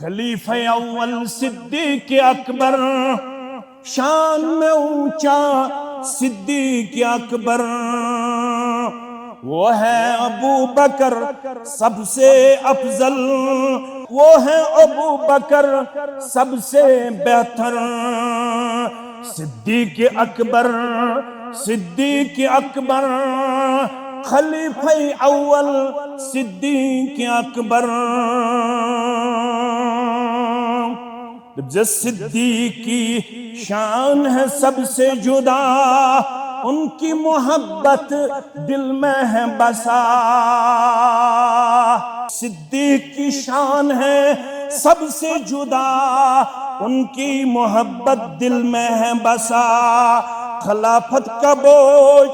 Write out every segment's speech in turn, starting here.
خلیفہ اول صدیق اکبر، شان میں اونچا صدیق اکبر، وہ ہے ابو بکر سب سے افضل، وہ ہے ابو بکر سب سے بہتر، صدیق اکبر، صدیق اکبر، خلیفہ اول صدیق اکبر۔ جس صدیق کی شان ہے سب سے جدا، ان کی محبت دل میں ہے بسا، صدیق کی شان ہے سب سے جدا، ان کی محبت دل میں ہے بسا، خلافت کا بوجھ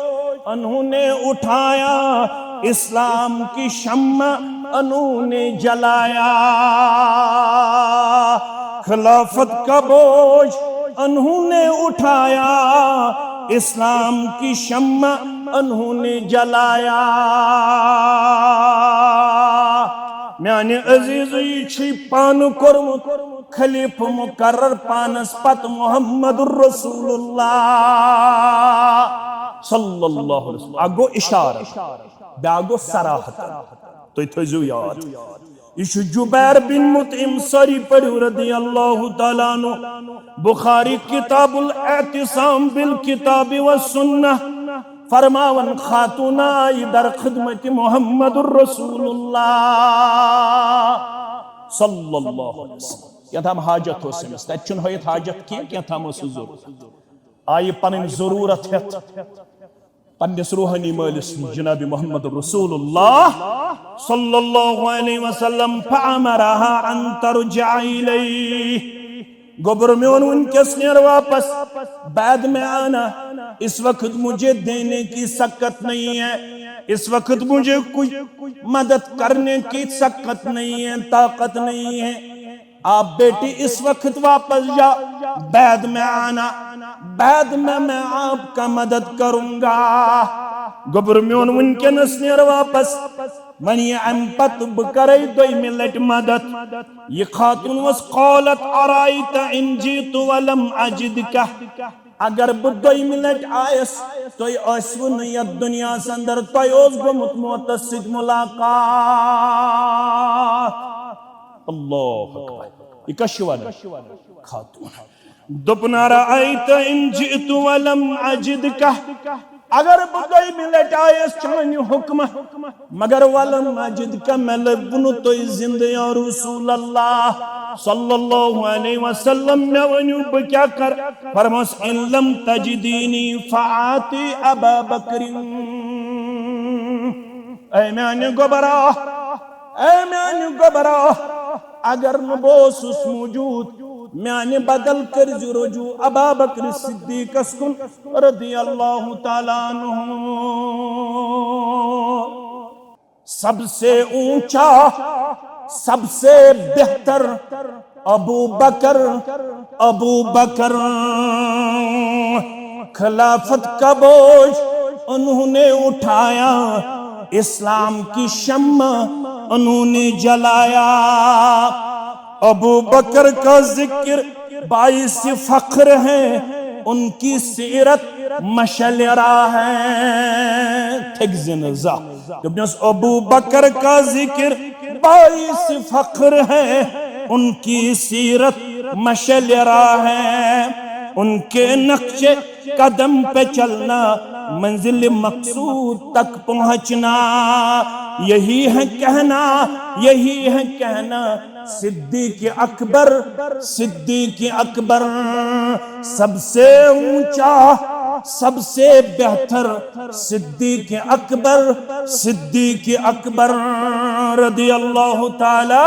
انہوں نے اٹھایا، اسلام کی شمع انہوں نے جلایا، خلافت کا بوجھ انہوں نے اٹھایا، اسلام کی شمع انہوں نے جلایا۔ میانے عزیز یہ چھی پان کرمت خلیف مقرر پانس پت محمد الرسول اللہ صلی اللہ علیہ وسلم۔ اگو اشارہ بیاگو سراحت تو تھیزو یاد، یہ جبیر بن مطعم ساری پڑھو رضی اللہ تعالیٰ عنہ، بخاری کتاب الاعتصام بالکتاب والسنہ، فرماون خاتون آئی در خدمت محمد الرسول اللہ صلی اللہ علیہ وسلم۔ کیا تھا حاجت ہو سمس تیچن ہوئیت حاجت کیا تھا مسو ضرورت آئی پنن ضرورت ہے پندس روحانی مالس جناب محمد رسول اللہ صلی اللہ علیہ وسلم فامرها ان ترجع الیہ، گبر میں ان کس نیر واپس بعد میں آنا، اس وقت مجھے دینے کی سکت نہیں ہے، اس وقت مجھے کوئی مدد کرنے کی سکت نہیں ہے، طاقت نہیں ہے، آپ بیٹی اس وقت واپس جا، بعد میں آنا، بعد میں آپ کا مدد کروں گا۔ گبر میون ونکن نیر واپس منی ام پت بکرائی دوئی ملٹ مدد، یہ خاتون was قولت ارائیت ان جیت ولم اجدکا، اگر بدوئی ملٹ آئیس توی اسون ید دنیا سندر توی اوز گمت موتسد ملاقات۔ اللہ اکبر، یہ کشوان خاتون دپنا رأیت ان جئت ولم اجدکا، اگر بدوئی ملٹ آئیس چانی حکم مگر ولم اجدکا میں لبنو توی زند یا رسول اللہ صلی اللہ علیہ وسلم، میں ونیو بکیا کر فرماس ان لم تجدینی فآتی ابا بکر، اے میانی گبرا، اے میانی گبرا، اگر نبوسس موجود میانے بدل کر رجوع ابا بکر صدیق اسکن رضی اللہ تعالیٰ عنہ۔ سب سے اونچا، سب سے بہتر ابو بکر، ابو بکر، خلافت کا بوجھ انہوں نے اٹھایا، اسلام کی شمع انہوں نے جلایا، ابو بکر کا ذکر باعث فخر ہے، ان کی سیرت مشعل راہ ہے، ابو بکر کا ذکر باعث فخر ہے، ان کی سیرت مشعل راہ ہے، ان کے نقش قدم پہ چلنا، منزل مقصود تک پہنچنا، یہی ہے کہنا، یہی ہے کہنا صدیق اکبر، صدیق اکبر، سب سے اونچا، سب سے بہتر صدیق اکبر، صدیق اکبر رضی اللہ تعالی